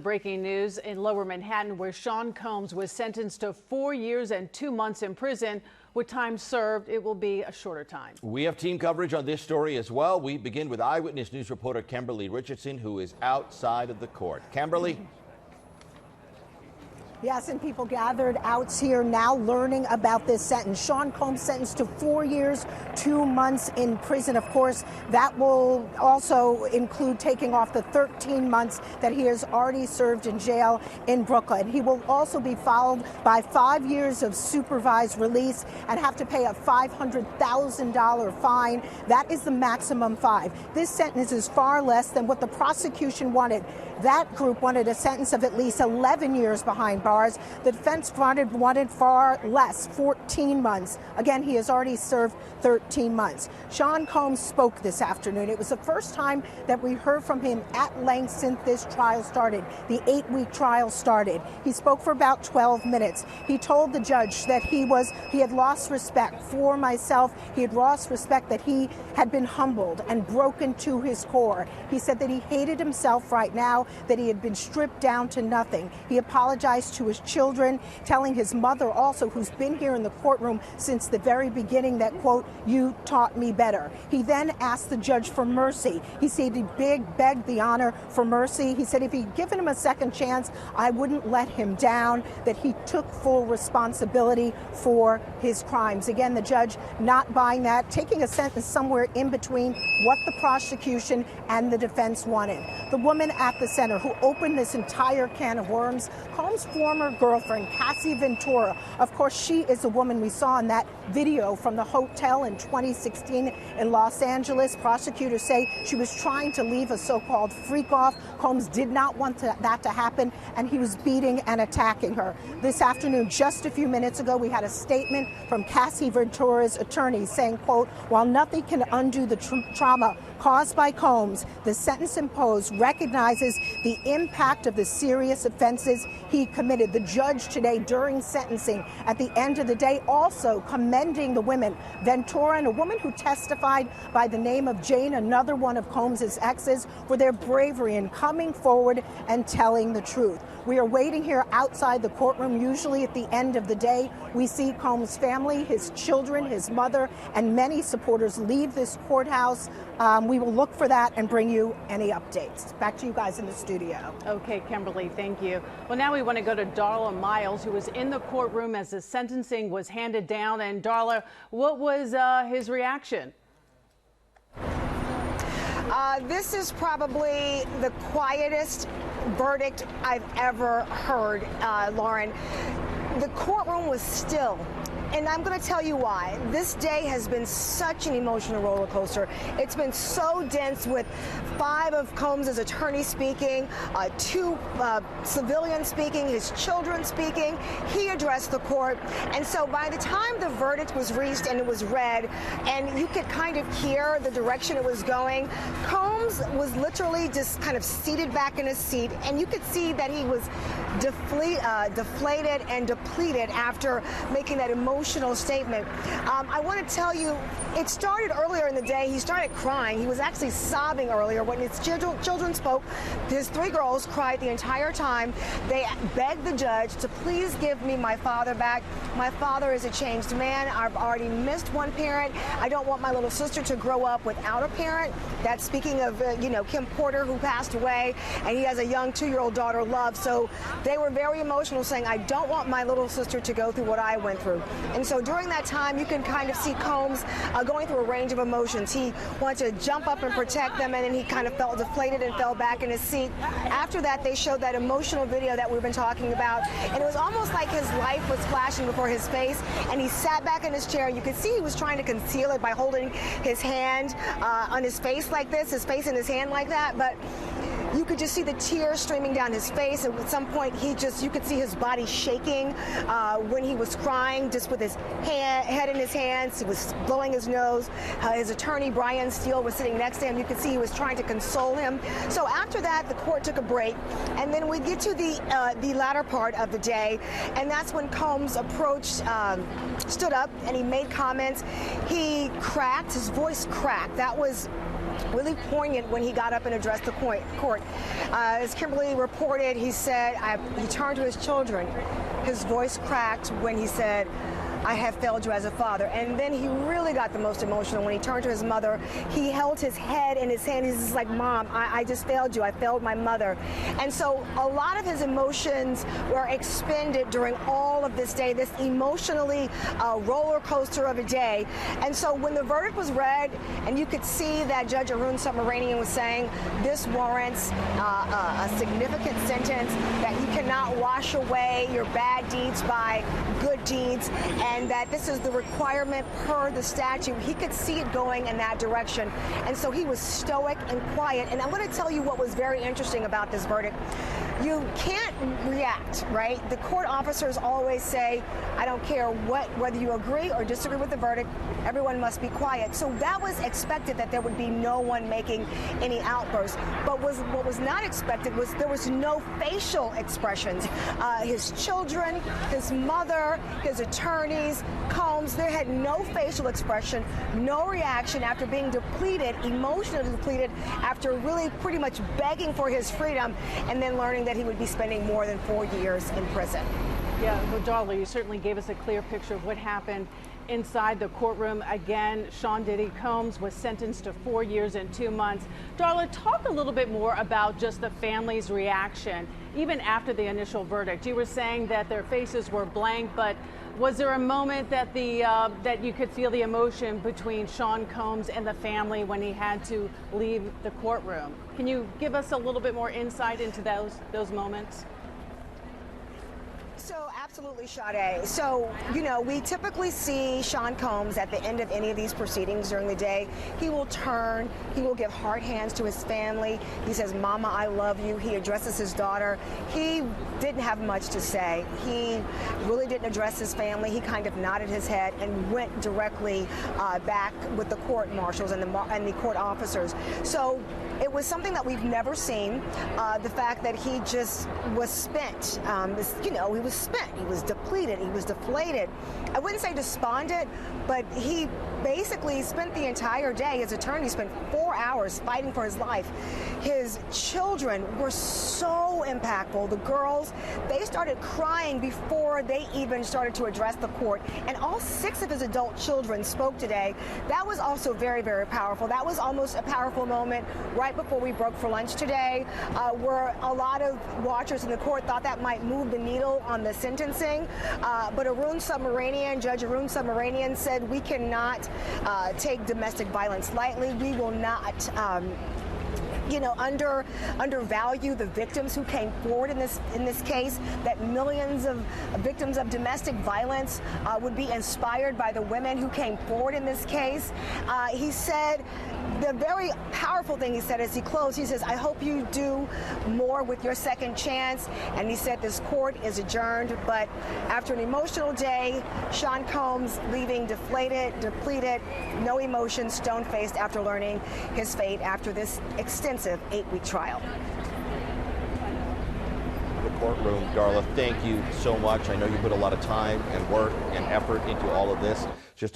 Breaking news in Lower Manhattan, where Sean Combs was sentenced to 4 years and 2 months in prison. With time served, it will be a shorter time. We have team coverage on this story as well. We begin with Eyewitness News reporter Kimberly Richardson, who is outside of the court. Kimberly? Yes, and people gathered out here now learning about this sentence. Sean Combs sentenced to 4 years, 2 months in prison. Of course, that will also include taking off the 13 months that he has already served in jail in Brooklyn. He will also be followed by 5 years of supervised release and have to pay a $500,000 fine. That is the maximum 5. This sentence is far less than what the prosecution wanted. That group wanted a sentence of at least 11 years behind bars. The defense wanted far less, 14 months. Again, he has already served 13 months. Sean Combs spoke this afternoon. It was the first time that we heard from him at length since this trial started, the 8-week trial started. He spoke for about 12 minutes. He told the judge that he had lost respect for myself. He had lost respect, that he had been humbled and broken to his core. He said that he hated himself right now, that he had been stripped down to nothing. He apologized to his children, telling his mother also, who's been here in the courtroom since the very beginning, that, quote, "You taught me better." He then asked the judge for mercy. He said he begged the honor for mercy. He said if he'd given him a second chance, I wouldn't let him down, that he took full responsibility for his crimes. Again, the judge not buying that, taking a sentence somewhere in between what the prosecution and the defense wanted. The woman at the center who opened this entire can of worms, Combs' former girlfriend, Cassie Ventura. Of course, she is the woman we saw in that video from the hotel in 2016 in Los Angeles. Prosecutors say she was trying to leave a so-called freak off. Combs did not want that to happen, and he was beating and attacking her. This afternoon, just a few minutes ago, we had a statement from Cassie Ventura's attorney saying, quote, "While nothing can undo the trauma caused by Combs, the sentence imposed recognizes the impact of the serious offenses he committed." The judge today, during sentencing, at the end of the day, also commending the women, Ventura and a woman who testified by the name of Jane, another one of Combs' exes, for their bravery in coming forward and telling the truth. We are waiting here outside the courtroom. Usually at the end of the day, we see Combs' family, his children, his mother, and many supporters leave this courthouse. We will look for that and bring you any updates. Back to you guys in the studio. Okay, Kimberly, thank you. Well, now we want to go to Darla Miles, who was in the courtroom as the sentencing was handed down. And Darla, what was his reaction? This is probably the quietest verdict I've ever heard, Lauren. The courtroom was still. And I'm going to tell you why. This day has been such an emotional roller coaster. It's been so dense, with 5 of Combs' attorneys speaking, 2 civilians speaking, his children speaking. He addressed the court. And so by the time the verdict was reached and it was read, and you could kind of hear the direction it was going, Combs was literally just kind of seated back in his seat. And you could see that he was deflated and depleted after making that emotional statement. I want to tell you, it started earlier in the day. He started crying. He was actually sobbing earlier when his children spoke. His 3 girls cried the entire time. They begged the judge to please give me my father back. My father is a changed man. I've already missed one parent. I don't want my little sister to grow up without a parent. That's speaking of, Kim Porter, who passed away, and he has a young 2-year-old daughter, Love. So they were very emotional, saying, I don't want my little sister to go through what I went through. And so during that time, you can kind of see Combs going through a range of emotions. He wanted to jump up and protect them, and then he kind of felt deflated and fell back in his seat. After that, they showed that emotional video that we've been talking about, and it was almost like his life was flashing before his face, and he sat back in his chair. You could see he was trying to conceal it by holding his hand on his face like this, his face in his hand like that, but you could just see the tears streaming down his face, and at some point you could see his body shaking when he was crying, just with his head in his hands. He was blowing his nose. His attorney, Brian Steele, was sitting next to him. You could see he was trying to console him. So after that, the court took a break, and then we get to the latter part of the day, and that's when Combs approached, stood up, and he made comments. He cracked, his voice cracked. That was really poignant when he got up and addressed the court. As Kimberly reported, he said, he turned to his children. His voice cracked when he said, "I have failed you as a father." And then he really got the most emotional when he turned to his mother. He held his head in his hand. He's just like, "Mom, I just failed you. I failed my mother." And so a lot of his emotions were expended during all of this day, this emotionally roller coaster of a day. And so when the verdict was read, and you could see that Judge Arun Subramanian was saying, this warrants a significant sentence, that you cannot wash away your bad deeds by good deeds, and that this is the requirement per the statute. He could see it going in that direction. And so he was stoic and quiet. And I'm going to tell you what was very interesting about this verdict. You can't react, right? The court officers always say, I don't care whether you agree or disagree with the verdict, everyone must be quiet. So that was expected, that there would be no one making any outbursts. But what was not expected was there was no facial expressions. His children, his mother, his attorneys, Combs, they had no facial expression, no reaction after being depleted, emotionally depleted, after really pretty much begging for his freedom, and then learning that he would be spending more than 4 years in prison. Yeah, well, Darla, you certainly gave us a clear picture of what happened inside the courtroom. Again, Sean Diddy Combs was sentenced to 4 years and 2 months. Darla, talk a little bit more about just the family's reaction, even after the initial verdict. You were saying that their faces were blank, but was there a moment that that you could feel the emotion between Sean Combs and the family when he had to leave the courtroom? Can you give us a little bit more insight into those moments? So absolutely, Sade. So, you know, we typically see Sean Combs at the end of any of these proceedings during the day. He will turn, he will give hard hands to his family. He says, "Mama, I love you." He addresses his daughter. He didn't have much to say. He really didn't address his family. He kind of nodded his head and went directly back with the court marshals and the court officers. So it was something that we've never seen. The fact that he just was spent. You know, he was spent. He was depleted. He was deflated. I wouldn't say despondent, but he basically spent the entire day. His attorney spent 4 hours fighting for his life. His children were so impactful. The girls, they started crying before they even started to address the court. And all 6 of his adult children spoke today. That was also very, very powerful. That was almost a powerful moment right before we broke for lunch today, where a lot of watchers in the court thought that might move the needle on the sentencing. But Judge Arun Subramanian said, we cannot take domestic violence lightly. We will not undervalue the victims who came forward in this case, that millions of victims of domestic violence would be inspired by the women who came forward in this case. He said, the very powerful thing he said as he closed, he says, "I hope you do more with your second chance." And he said this court is adjourned. But after an emotional day, Sean Combs leaving deflated, depleted, no emotion, stone-faced after learning his fate after this extensive 8-week trial. The courtroom, Darla, thank you so much. I know you put a lot of time and work and effort into all of this. Just